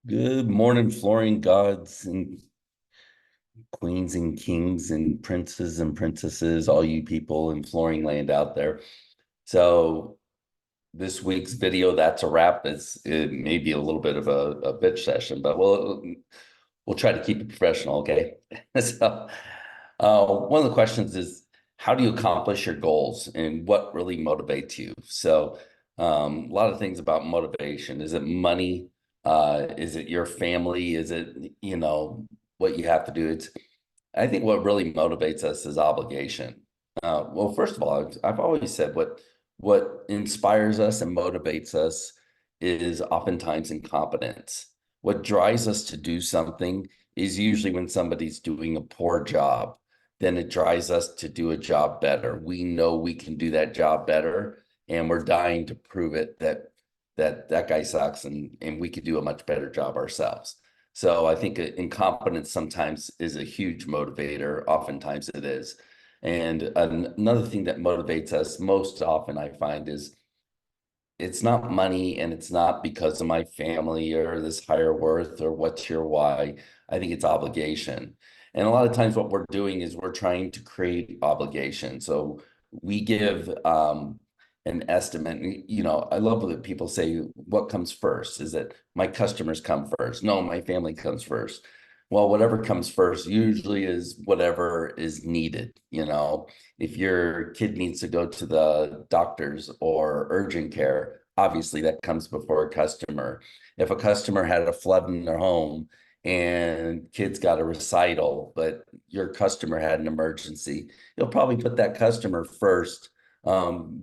Good morning, flooring gods and queens and kings and princes and princesses, all you people in flooring land out there. So this week's video, that's a wrap. It may be a little bit of a bitch session, but we'll try to keep it professional, okay? So one of the questions is, how do you accomplish your goals and what really motivates you? So a lot of things about motivation. Is it money? Is it your family? Is it, what you have to do? I think what really motivates us is obligation. Well, first of all, I've always said what inspires us and motivates us is oftentimes incompetence. What drives us to do something is usually when somebody's doing a poor job, then it drives us to do a job better. We know we can do that job better, and we're dying to prove it that guy sucks and we could do a much better job ourselves. So I think incompetence sometimes is a huge motivator. Oftentimes it is. And another thing that motivates us most often, I find, is it's not money and it's not because of my family or this higher worth or what's your why. I think it's obligation. And a lot of times what we're doing is we're trying to create obligation. So we give an estimate. I love that people say, what comes first? Is that my customers come first? No, my family comes first. Well, whatever comes first usually is whatever is needed. If your kid needs to go to the doctors or urgent care, obviously that comes before a customer. If a customer had a flood in their home and kids got a recital, but your customer had an emergency, you'll probably put that customer first,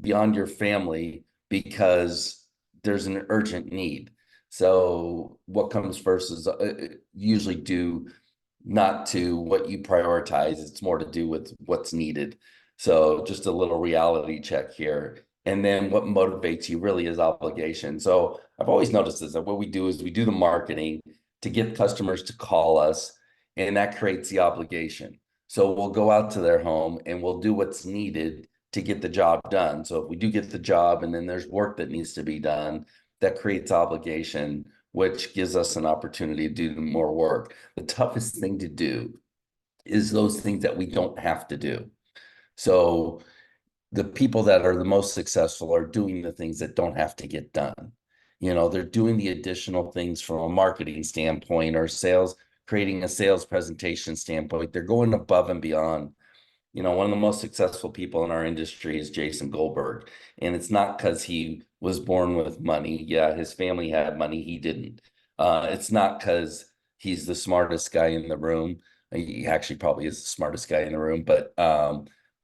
beyond your family, because there's an urgent need. So what comes first is usually due not to what you prioritize. It's more to do with what's needed. So just a little reality check here. And then what motivates you really is obligation. So I've always noticed this, that what we do is we do the marketing to get customers to call us, and that creates the obligation. So we'll go out to their home and we'll do what's needed to get the job done. So if we do get the job and then there's work that needs to be done, that creates obligation, which gives us an opportunity to do more work. The toughest thing to do is those things that we don't have to do. So the people that are the most successful are doing the things that don't have to get done. They're doing the additional things from a marketing standpoint or sales, creating a sales presentation standpoint. They're going above and beyond. One of the most successful people in our industry is Jason Goldberg. And it's not because he was born with money. Yeah, his family had money. He didn't. It's not because he's the smartest guy in the room. He actually probably is the smartest guy in the room, but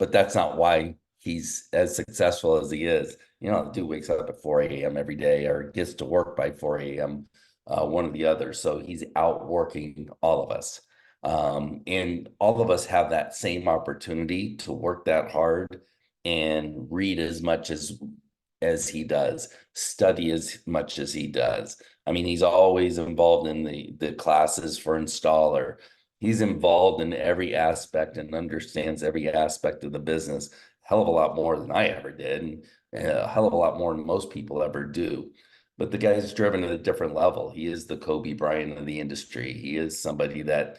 that's not why he's as successful as he is. The dude wakes up at 4 a.m. every day or gets to work by 4 a.m., one or the other. So he's out working all of us. And all of us have that same opportunity to work that hard and read as much as he does, study as much as he does. I mean, he's always involved in the classes for installer. He's involved in every aspect and understands every aspect of the business, hell of a lot more than I ever did, and a hell of a lot more than most people ever do. But the guy's driven at a different level. He is the Kobe Bryant of the industry. He is somebody that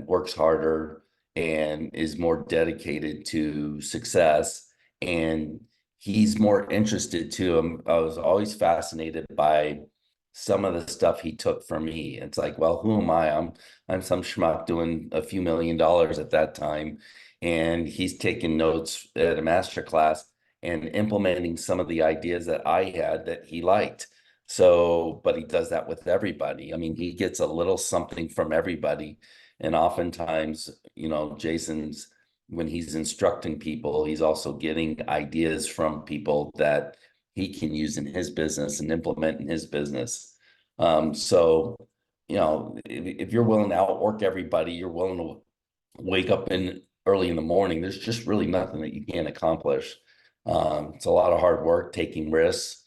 works harder and is more dedicated to success. And he's more interested too. I was always fascinated by some of the stuff he took from me. It's like, well, who am I? I'm some schmuck doing a few $1 million at that time. And he's taking notes at a master class and implementing some of the ideas that I had that he liked. So, but he does that with everybody. I mean, he gets a little something from everybody. And oftentimes, Jason's, when he's instructing people, he's also getting ideas from people that he can use in his business and implement in his business. So, if you're willing to outwork everybody, you're willing to wake up in early in the morning, there's just really nothing that you can't accomplish. It's a lot of hard work, taking risks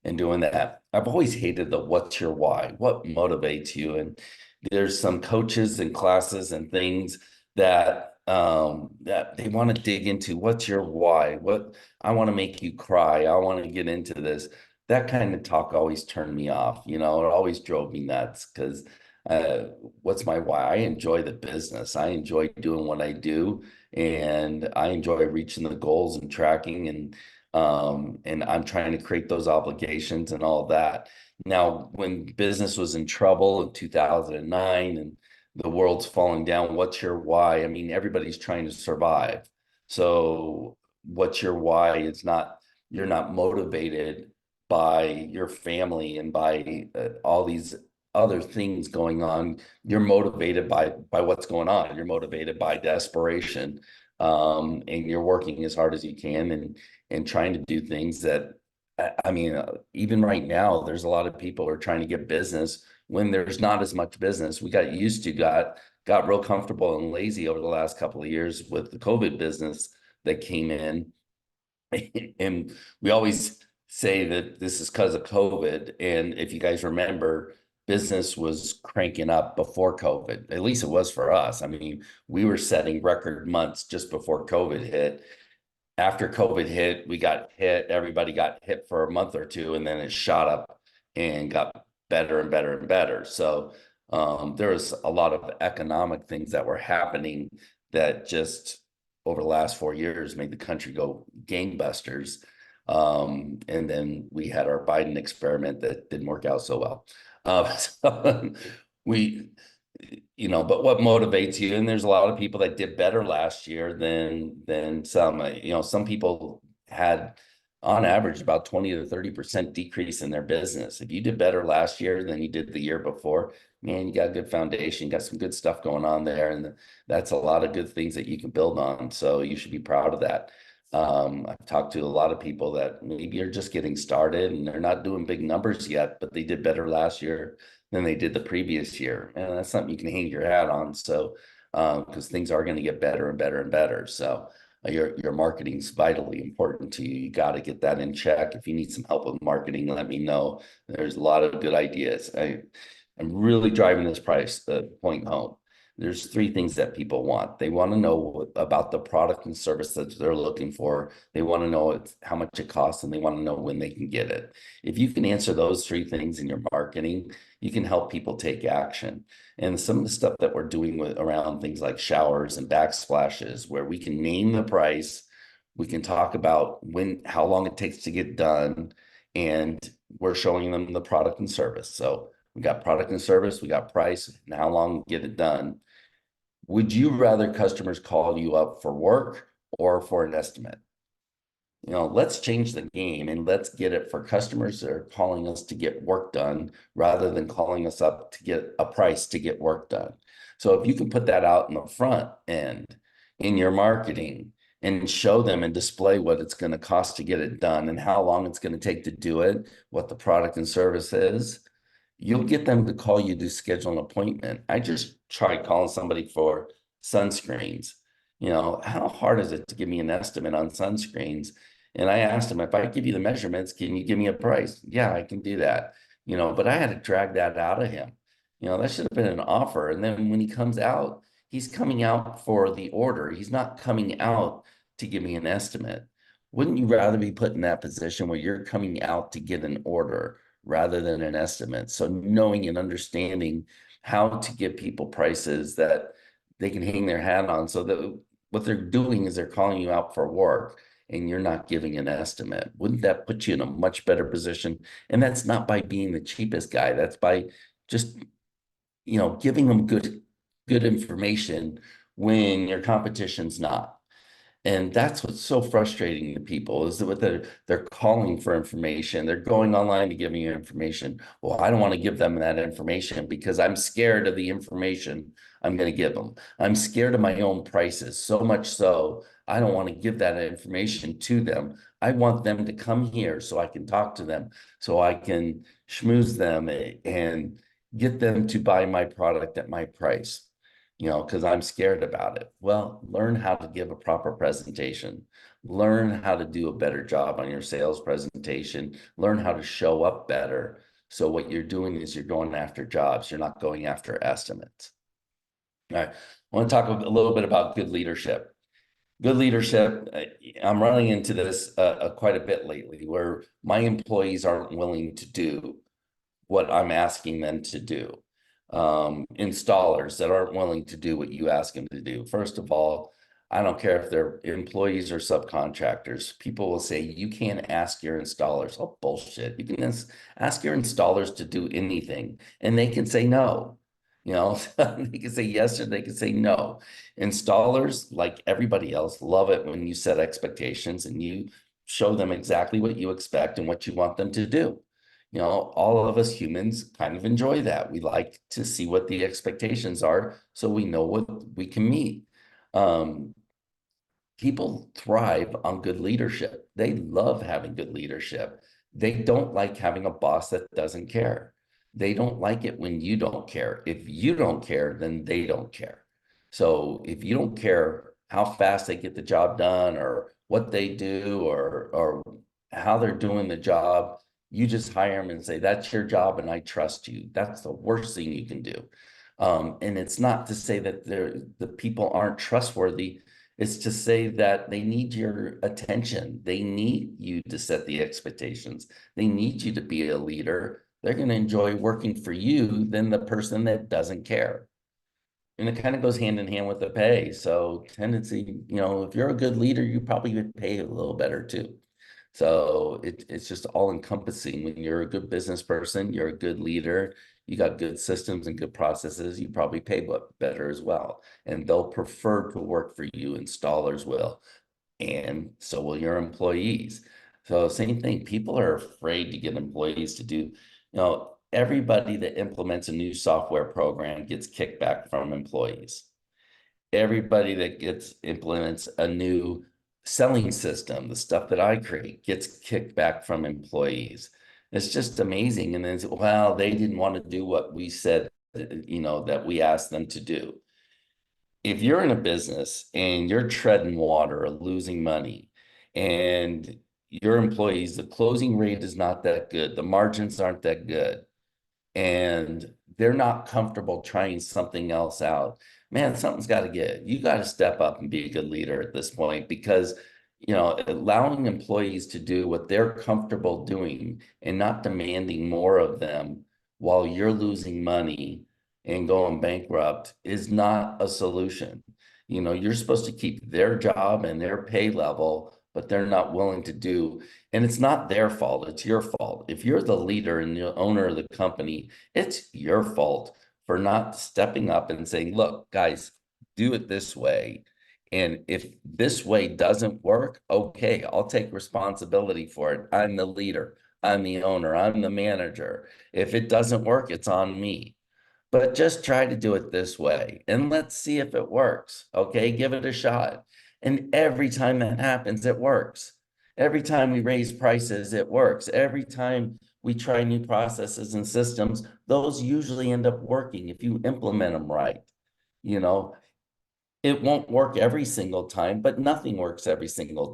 and doing that. I've always hated the what's your why, what motivates you. And there's some coaches and classes and things that they want to dig into. What's your why? What I want to make you cry. I want to get into this. that kind of talk always turned me off. It always drove me nuts because uh, what's my why? I enjoy the business. I enjoy doing what I do, and I enjoy reaching the goals and tracking and I'm trying to create those obligations and all of that. Now, when business was in trouble in 2009 and the world's falling down, what's your why? I mean, everybody's trying to survive. So what's your why? It's not, you're not motivated by your family and by all these other things going on. You're motivated by what's going on. You're motivated by desperation, and you're working as hard as you can and trying to do things that I mean, even right now, there's a lot of people who are trying to get business when there's not as much business. We got used to, got real comfortable and lazy over the last couple of years with the COVID business that came in. And we always say that this is because of COVID. And if you guys remember, business was cranking up before COVID. At least it was for us. I mean, we were setting record months just before COVID hit. After COVID hit, we got hit, everybody got hit for a month or two, and then it shot up and got better and better and better. So there was a lot of economic things that were happening that just over the last 4 years made the country go gangbusters. And then we had our Biden experiment that didn't work out so well. So we, but what motivates you? And there's a lot of people that did better last year than some. Some people had on average about 20 to 30% decrease in their business. If you did better last year than you did the year before, man, you got a good foundation, you got some good stuff going on there, and that's a lot of good things that you can build on. So you should be proud of that. I've talked to a lot of people that maybe are just getting started and they're not doing big numbers yet, but they did better last year than they did the previous year. And that's something you can hang your hat on. So, because things are going to get better and better and better. So your marketing is vitally important to you. You got to get that in check. If you need some help with marketing, let me know. There's a lot of good ideas. I'm really driving this point home. There's three things that people want. They want to know about the product and service that they're looking for. They want to know how much it costs, and they want to know when they can get it. If you can answer those three things in your marketing, you can help people take action. And some of the stuff that we're doing around things like showers and backsplashes, where we can name the price, we can talk about how long it takes to get done, and we're showing them the product and service. So we got product and service, we got price, and how long to get it done. Would you rather customers call you up for work or for an estimate? Let's change the game and let's get it for customers that are calling us to get work done rather than calling us up to get a price to get work done. So if you can put that out in the front end in your marketing and show them and display what it's going to cost to get it done and how long it's going to take to do it, what the product and service is, you'll get them to call you to schedule an appointment. I just tried calling somebody for sunscreens. How hard is it to give me an estimate on sunscreens? And I asked him, if I give you the measurements, can you give me a price? Yeah, I can do that. But I had to drag that out of him. That should have been an offer. And then when he comes out, he's coming out for the order. He's not coming out to give me an estimate. Wouldn't you rather be put in that position where you're coming out to get an order rather than an estimate? So knowing and understanding how to give people prices that they can hang their hat on, so that what they're doing is they're calling you out for work and you're not giving an estimate. Wouldn't that put you in a much better position? And that's not by being the cheapest guy. That's by just, giving them good information when your competition's not. And that's what's so frustrating to people, is that they're calling for information. They're going online to give me information. Well, I don't want to give them that information because I'm scared of the information I'm going to give them. I'm scared of my own prices, so much so I don't want to give that information to them. I want them to come here so I can talk to them, so I can schmooze them and get them to buy my product at my price. Because I'm scared about it. Well, learn how to give a proper presentation. Learn how to do a better job on your sales presentation. Learn how to show up better. So what you're doing is you're going after jobs. You're not going after estimates. All right. I want to talk a little bit about good leadership. Good leadership. I'm running into this quite a bit lately, where my employees aren't willing to do what I'm asking them to do. Installers that aren't willing to do what you ask them to do. First of all, I don't care if they're employees or subcontractors. People will say, you can't ask your installers. Oh, bullshit. You can ask your installers to do anything, and they can say no. You know, they can say yes or they can say no. Installers, like everybody else, love it when you set expectations and you show them exactly what you expect and what you want them to do. You know, all of us humans kind of enjoy that. We like to see what the expectations are so we know what we can meet. Um, People thrive on good leadership. They love having good leadership. They don't like having a boss that doesn't care. They don't like it when you don't care. If you don't care, then they don't care. So if you don't care how fast they get the job done or what they do or how they're doing the job, you just hire them and say, that's your job and I trust you. That's the worst thing you can do. And it's not to say that the people aren't trustworthy. It's to say that they need your attention. They need you to set the expectations. They need you to be a leader. They're going to enjoy working for you than the person that doesn't care. And it kind of goes hand in hand with the pay. So tendency, you know, if you're a good leader, you probably would pay a little better too. So it's just all encompassing. When you're a good business person, you're a good leader, you got good systems and good processes, you probably pay better as well. And they'll prefer to work for you, installers will, and so will your employees. So same thing, people are afraid to get employees to do, you know, everybody that implements a new software program gets kickback from employees. Everybody that implements a new selling system, the stuff that I create, gets kicked back from employees. It's just amazing. And then, well, they didn't want to do what we said, you know, that we asked them to do. If you're in a business and you're treading water or losing money, and your employees, the closing rate is not that good, the margins aren't that good, and they're not comfortable trying something else out, man, something's got to give. You got to step up and be a good leader at this point, because, you know, allowing employees to do what they're comfortable doing and not demanding more of them while you're losing money and going bankrupt is not a solution. You know, you're supposed to keep their job and their pay level, but they're not willing to do. And it's not their fault, it's your fault. If you're the leader and the owner of the company, it's your fault for not stepping up and saying, look, guys, do it this way. And if this way doesn't work, okay, I'll take responsibility for it. I'm the leader, I'm the owner, I'm the manager. If it doesn't work, it's on me. But just try to do it this way and let's see if it works. Okay, give it a shot. And every time that happens, it works. Every time we raise prices, it works. Every time we try new processes and systems, those usually end up working if you implement them right. You know, it won't work every single time, but nothing works every single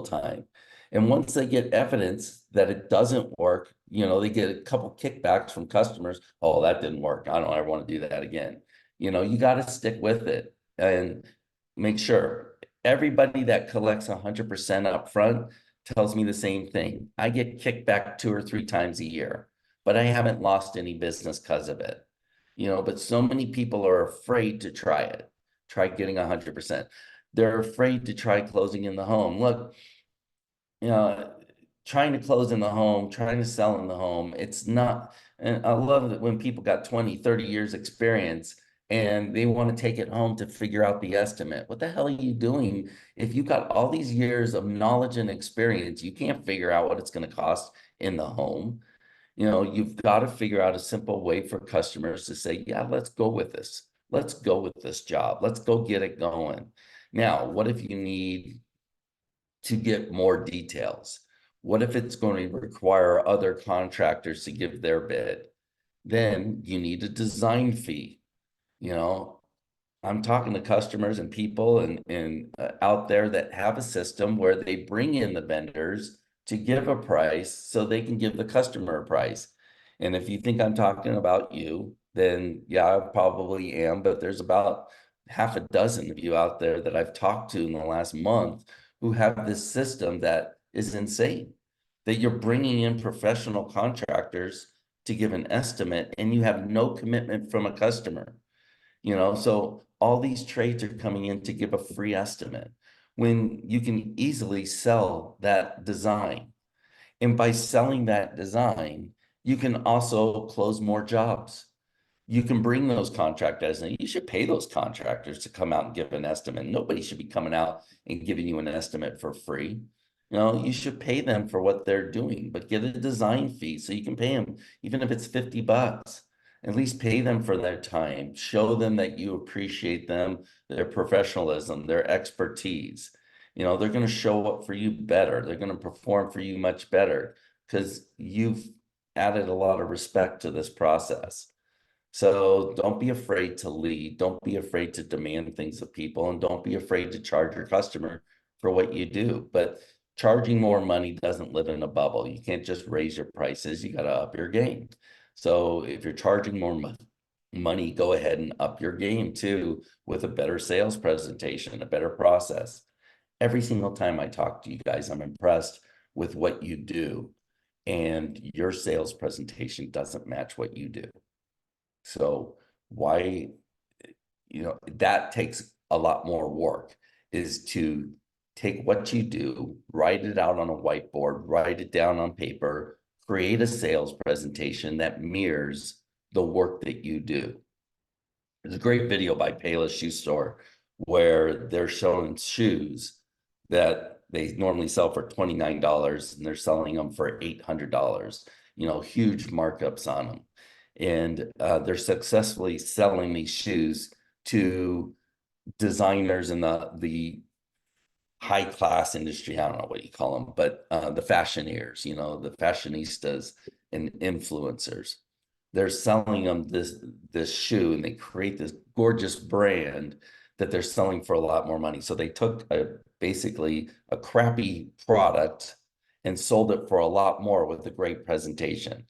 time. And once they get evidence that it doesn't work, you know, they get a couple kickbacks from customers. Oh, that didn't work. I don't ever want to do that again. You know, you got to stick with it and make sure. Everybody that collects 100% up front tells me the same thing. I get kicked back 2 or 3 times a year, but I haven't lost any business because of it. You know, but so many people are afraid to try getting 100%. They're afraid to try closing in the home. Look, you know, trying to close in the home, trying to sell in the home, it's not, and I love that when people got 20, 30 years experience and they want to take it home to figure out the estimate. What the hell are you doing? If you've got all these years of knowledge and experience, you can't figure out what it's going to cost in the home. You know, you've got to figure out a simple way for customers to say, yeah, let's go with this. Let's go with this job. Let's go get it going. Now, what if you need to get more details? What if it's going to require other contractors to give their bid? Then you need a design fee. You know, I'm talking to customers and people and out there that have a system where they bring in the vendors to give a price so they can give the customer a price. And if you think I'm talking about you, then yeah, I probably am, but there's about half a dozen of you out there that I've talked to in the last month who have this system that is insane, that you're bringing in professional contractors to give an estimate and you have no commitment from a customer. So all these trades are coming in to give a free estimate when you can easily sell that design. And by selling that design, you can also close more jobs. You can bring those contractors and you should pay those contractors to come out and give an estimate. Nobody should be coming out and giving you an estimate for free. You should pay them for what they're doing, but get a design fee so you can pay them, even if it's $50. At least pay them for their time. Show them that you appreciate them, their professionalism, their expertise. They're going to show up for you better. They're going to perform for you much better because you've added a lot of respect to this process. So don't be afraid to lead. Don't be afraid to demand things of people, and don't be afraid to charge your customer for what you do. But charging more money doesn't live in a bubble. You can't just raise your prices. You got to up your game. So if you're charging more money, go ahead and up your game too with a better sales presentation, a better process. Every single time I talk to you guys, I'm impressed with what you do, and your sales presentation doesn't match what you do. So why, that takes a lot more work, is to take what you do, write it out on a whiteboard, write it down on paper, create a sales presentation that mirrors the work that you do. There's a great video by Payless Shoe Store where they're showing shoes that they normally sell for $29 and they're selling them for $800, huge markups on them. And they're successfully selling these shoes to designers in the high class industry. I don't know what you call them, but the fashioneers, the fashionistas and influencers. They're selling them this shoe, and they create this gorgeous brand that they're selling for a lot more money. So they took basically a crappy product and sold it for a lot more with a great presentation.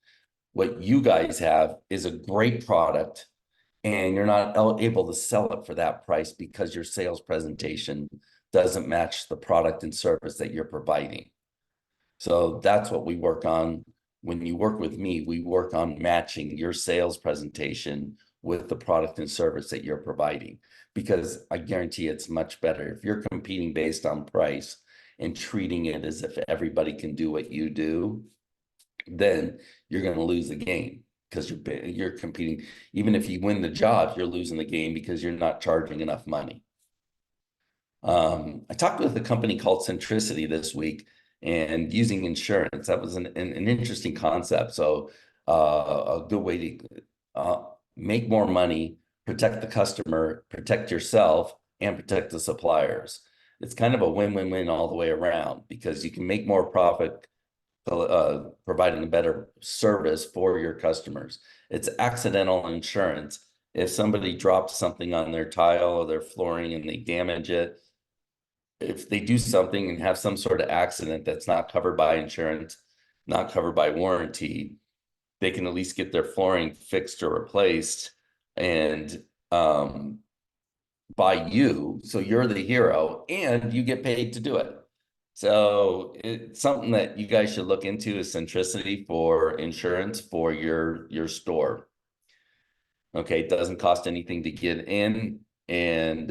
What you guys have is a great product, and you're not able to sell it for that price because your sales presentation doesn't match the product and service that you're providing. So that's what we work on. When you work with me, we work on matching your sales presentation with the product and service that you're providing, because I guarantee it's much better. If you're competing based on price and treating it as if everybody can do what you do, then you're going to lose the game, because you're competing. Even if you win the job, you're losing the game because you're not charging enough money. I talked with a company called Centricity this week, and using insurance. That was an interesting concept. So a good way to make more money, protect the customer, protect yourself, and protect the suppliers. It's kind of a win-win-win all the way around, because you can make more profit providing a better service for your customers. It's accidental insurance. If somebody drops something on their tile or their flooring and they damage it, if they do something and have some sort of accident that's not covered by insurance, not covered by warranty, they can at least get their flooring fixed or replaced and by you. So you're the hero and you get paid to do it. So it's something that you guys should look into, is Centricity for insurance for your store. Okay, it doesn't cost anything to get in, and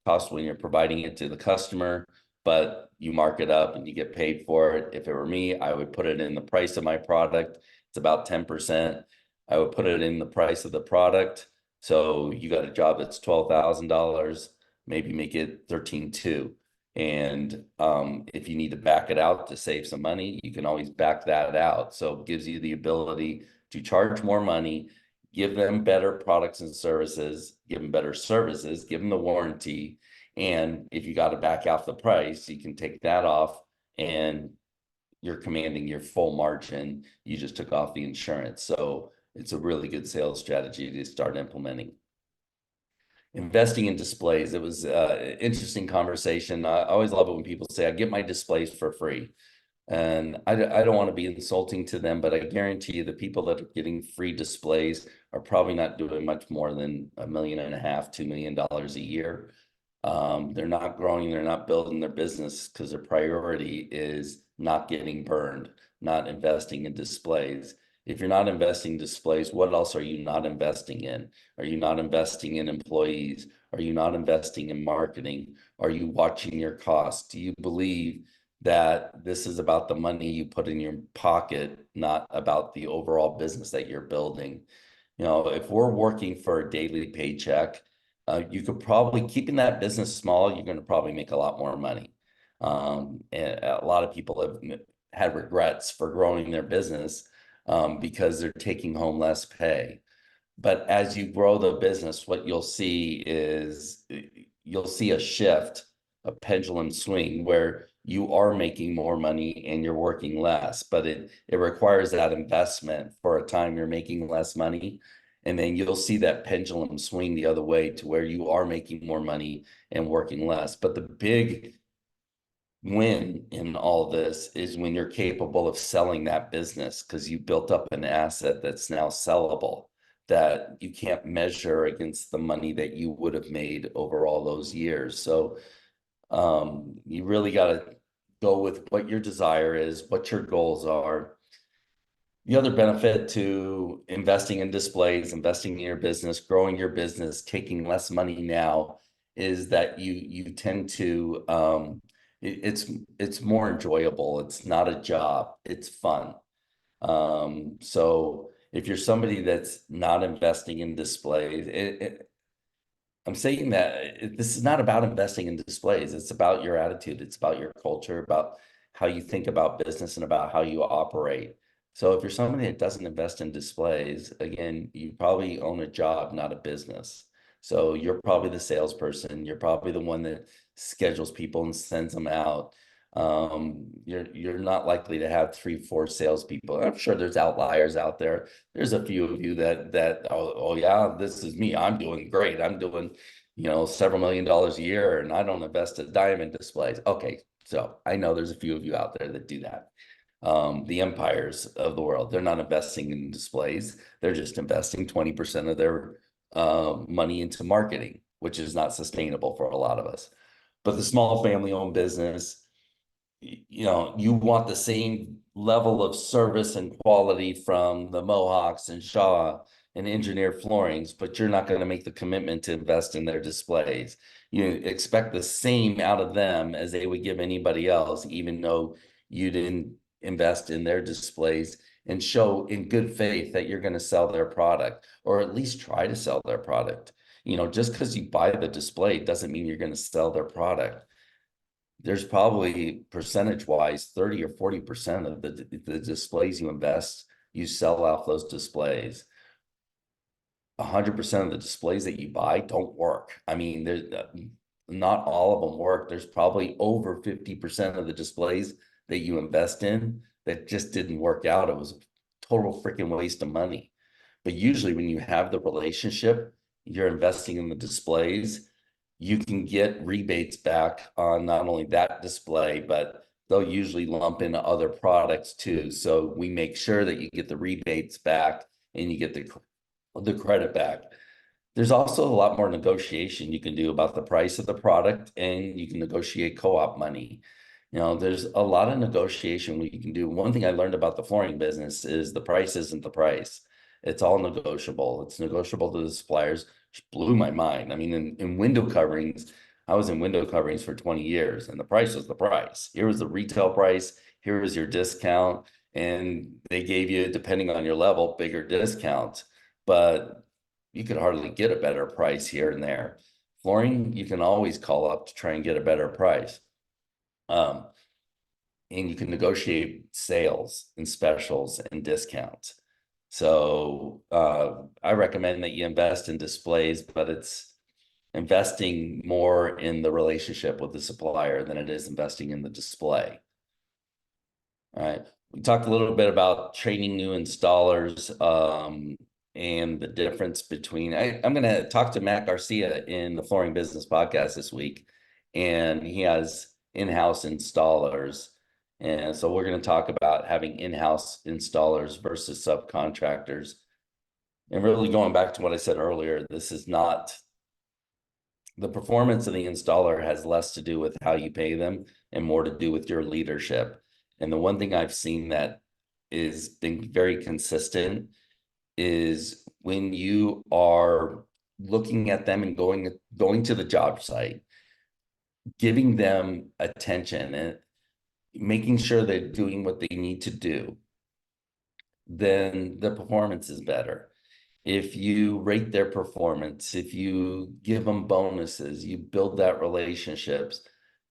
cost when you're providing it to the customer, but you mark it up and you get paid for it. If it were me, I would put it in the price of my product. It's about 10%. I would put it in the price of the product. So you got a job that's $12,000, maybe make it 13.2. And if you need to back it out to save some money, you can always back that out. So it gives you the ability to charge more money, give them better products and services, give them better services, give them the warranty. And if you got to back out the price, you can take that off and you're commanding your full margin. You just took off the insurance. So it's a really good sales strategy to start implementing. Investing in displays. It was an interesting conversation. I always love it when people say, I get my displays for free. And I don't want to be insulting to them, but I guarantee you the people that are getting free displays are probably not doing much more than $1.5 million, $2 million a year. They're not growing, they're not building their business because their priority is not getting burned, not investing in displays. If you're not investing in displays, what else are you not investing in? Are you not investing in employees? Are you not investing in marketing? Are you watching your costs? Do you believe that this is about the money you put in your pocket, not about the overall business that you're building? You know, if we're working for a daily paycheck, you could probably, keeping that business small, you're going to probably make a lot more money. And a lot of people have had regrets for growing their business because they're taking home less pay. But as you grow the business, what you'll see is you'll see a shift, a pendulum swing where you are making more money and you're working less, but it requires that investment for a time you're making less money. And then you'll see that pendulum swing the other way to where you are making more money and working less. But the big win in all this is when you're capable of selling that business because you built up an asset that's now sellable, that you can't measure against the money that you would have made over all those years. So you really got to go with what your desire is, what your goals are. The other benefit to investing in displays, investing in your business, growing your business, taking less money now is that you tend to it's more enjoyable. It's not a job. It's fun. So if you're somebody that's not investing in displays, I'm saying that this is not about investing in displays. It's about your attitude. It's about your culture, about how you think about business and about how you operate. So if you're somebody that doesn't invest in displays, again, you probably own a job, not a business. So you're probably the salesperson. You're probably the one that schedules people and sends them out. You're not likely to have 3, 4 salespeople. I'm sure there's outliers out there. There's a few of you that oh yeah, this is me. I'm doing great. I'm doing, several $1 million a year, and I don't invest a dime in displays. Okay, so I know there's a few of you out there that do that. The empires of the world, they're not investing in displays. They're just investing 20% of their money into marketing, which is not sustainable for a lot of us. But the small family-owned business, you want the same level of service and quality from the Mohawks and Shaw and Engineered Floorings, but you're not going to make the commitment to invest in their displays. You expect the same out of them as they would give anybody else, even though you didn't invest in their displays, and show in good faith that you're going to sell their product, or at least try to sell their product. Just because you buy the display doesn't mean you're going to sell their product. There's probably percentage wise 30 or 40% of the displays you invest, you sell off those displays. 100% of the displays that you buy don't work. I mean, not all of them work. There's probably over 50% of the displays that you invest in that just didn't work out. It was a total freaking waste of money. But usually when you have the relationship, you're investing in the displays, you can get rebates back on not only that display, but they'll usually lump in other products too. So we make sure that you get the rebates back and you get the credit back. There's also a lot more negotiation you can do about the price of the product, and you can negotiate co-op money. There's a lot of negotiation we can do. One thing I learned about the flooring business is the price isn't the price. It's all negotiable. It's negotiable to the suppliers, which blew my mind. I mean, in window coverings, I was in window coverings for 20 years, and the price was the price. Here was the retail price. Here was your discount. And they gave you, depending on your level, bigger discounts. But you could hardly get a better price here and there. Flooring, you can always call up to try and get a better price. And you can negotiate sales and specials and discounts. So I recommend that you invest in displays, but it's investing more in the relationship with the supplier than it is investing in the display. All right. We talked a little bit about training new installers and the difference between, I'm going to talk to Matt Garcia in the Flooring Business Podcast this week, and he has in-house installers. And so we're going to talk about having in-house installers versus subcontractors. And really going back to what I said earlier, this is not the performance of the installer has less to do with how you pay them and more to do with your leadership. And the one thing I've seen that is been very consistent is when you are looking at them and going to the job site, giving them attention and making sure they're doing what they need to do, then the performance is better. If you rate their performance, if you give them bonuses, you build that relationships.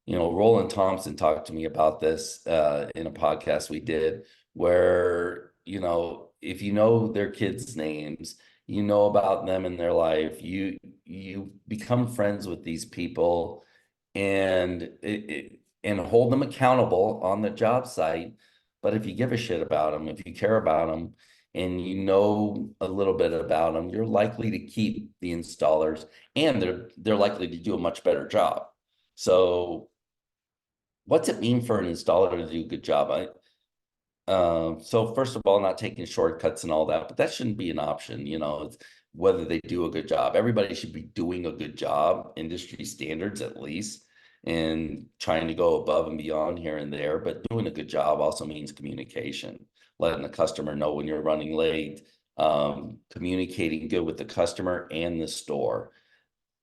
You know, Roland Thompson talked to me about this in a podcast we did, where, you know, if you know their kids' names, you know about them in their life, you become friends with these people and and hold them accountable on the job site. But if you give a shit about them, if you care about them, and you know a little bit about them, you're likely to keep the installers, and they're likely to do a much better job. So what's it mean for an installer to do a good job? So first of all, not taking shortcuts and all that, but that shouldn't be an option. You know, it's whether they do a good job. Everybody should be doing a good job, industry standards at least, and trying to go above and beyond here and there. But doing a good job also means communication, letting the customer know when you're running late, communicating good with the customer and the store.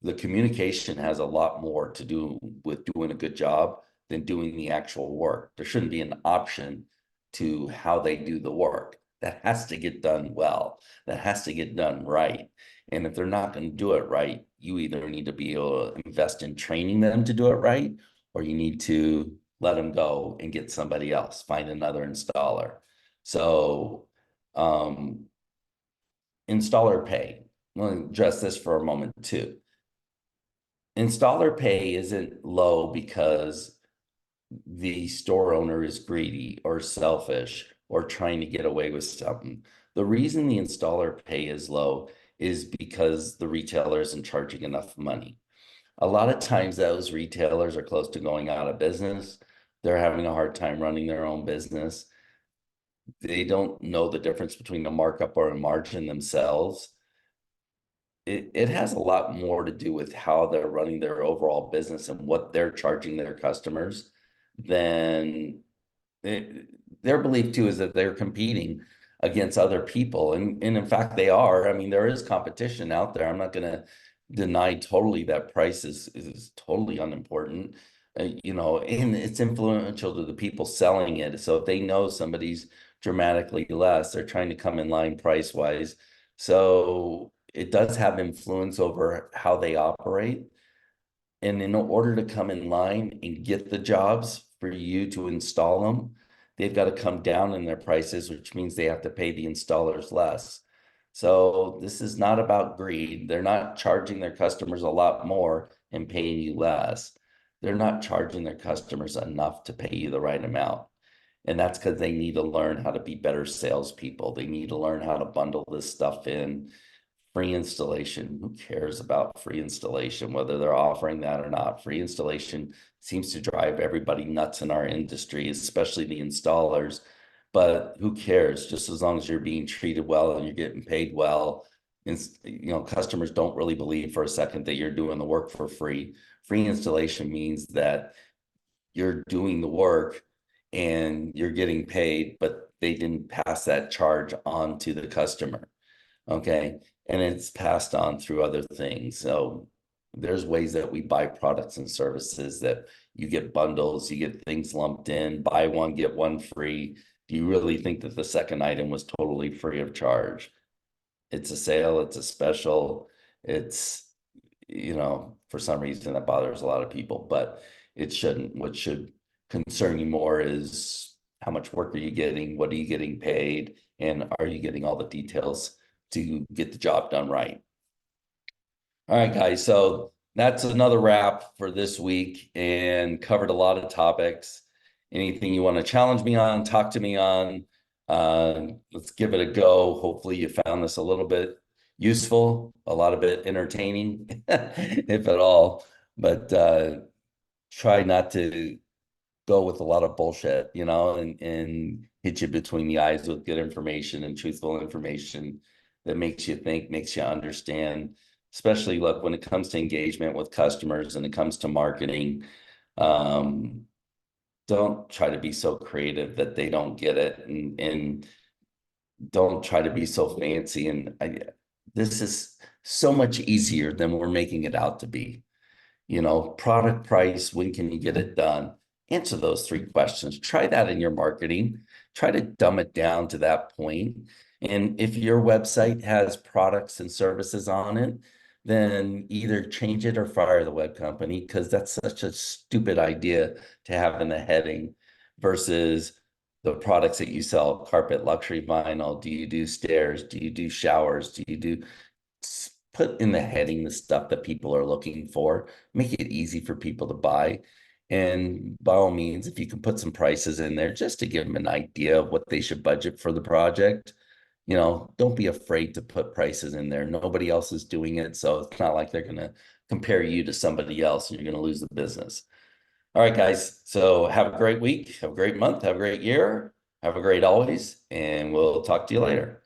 The communication has a lot more to do with doing a good job than doing the actual work. There shouldn't be an option to how they do the work. That has to get done well. That has to get done right. And if they're not going to do it right, you either need to be able to invest in training them to do it right, or you need to let them go and get somebody else, find another installer. So, um, installer pay. We'll address this for a moment too. Installer pay isn't low because the store owner is greedy or selfish or trying to get away with something. The reason the installer pay is low is because the retailer isn't charging enough money. A lot of times those retailers are close to going out of business. They're having a hard time running their own business. They don't know the difference between a markup or a margin themselves. It has a lot more to do with how they're running their overall business and what they're charging their customers than it, their belief too is that they're competing against other people. And in fact, they are. I mean, there is competition out there. I'm not going to deny totally that price is totally unimportant. You know, and it's influential to the people selling it. So if they know somebody's dramatically less, they're trying to come in line price wise. So it does have influence over how they operate. And in order to come in line and get the jobs for you to install them, they've got to come down in their prices, which means they have to pay the installers less. So this is not about greed. They're not charging their customers a lot more and paying you less. They're not charging their customers enough to pay you the right amount. And that's because they need to learn how to be better salespeople. They need to learn how to bundle this stuff in. Free installation. Who cares about free installation, whether they're offering that or not? Free installation seems to drive everybody nuts in our industry, especially the installers. But who cares? Just as long as you're being treated well and you're getting paid well. And you know, customers don't really believe for a second that you're doing the work for free. Free installation means that you're doing the work and you're getting paid, but they didn't pass that charge on to the customer. Okay. And it's passed on through other things. So there's ways that we buy products and services that you get bundles, you get things lumped in, buy one, get one free. Do you really think that the second item was totally free of charge? It's a sale, it's a special, it's, you know, for some reason that bothers a lot of people, but it shouldn't. What should concern you more is how much work are you getting? What are you getting paid? And are you getting all the details to get the job done right? All right, guys. So that's another wrap for this week and covered a lot of topics. Anything you want to challenge me on, talk to me on, let's give it a go. Hopefully you found this a little bit useful, a lot of it entertaining, if at all, but try not to go with a lot of bullshit, and hit you between the eyes with good information and truthful information that makes you think, makes you understand, especially look when it comes to engagement with customers and it comes to marketing. Um, don't try to be so creative that they don't get it, and don't try to be so fancy. And this is so much easier than we're making it out to be. Product price, when can you get it done? Answer those three questions. Try that in your marketing. Try to dumb it down to that point. And if your website has products and services on it, then either change it or fire the web company, because that's such a stupid idea to have in the heading versus the products that you sell: carpet, luxury vinyl. Do you do stairs? Do you do showers? Do you do Put in the heading the stuff that people are looking for, make it easy for people to buy. And by all means, if you can put some prices in there just to give them an idea of what they should budget for the project, don't be afraid to put prices in there. Nobody else is doing it, so it's not like they're going to compare you to somebody else and you're going to lose the business. All right, guys. So have a great week, have a great month, have a great year, have a great always, and we'll talk to you later.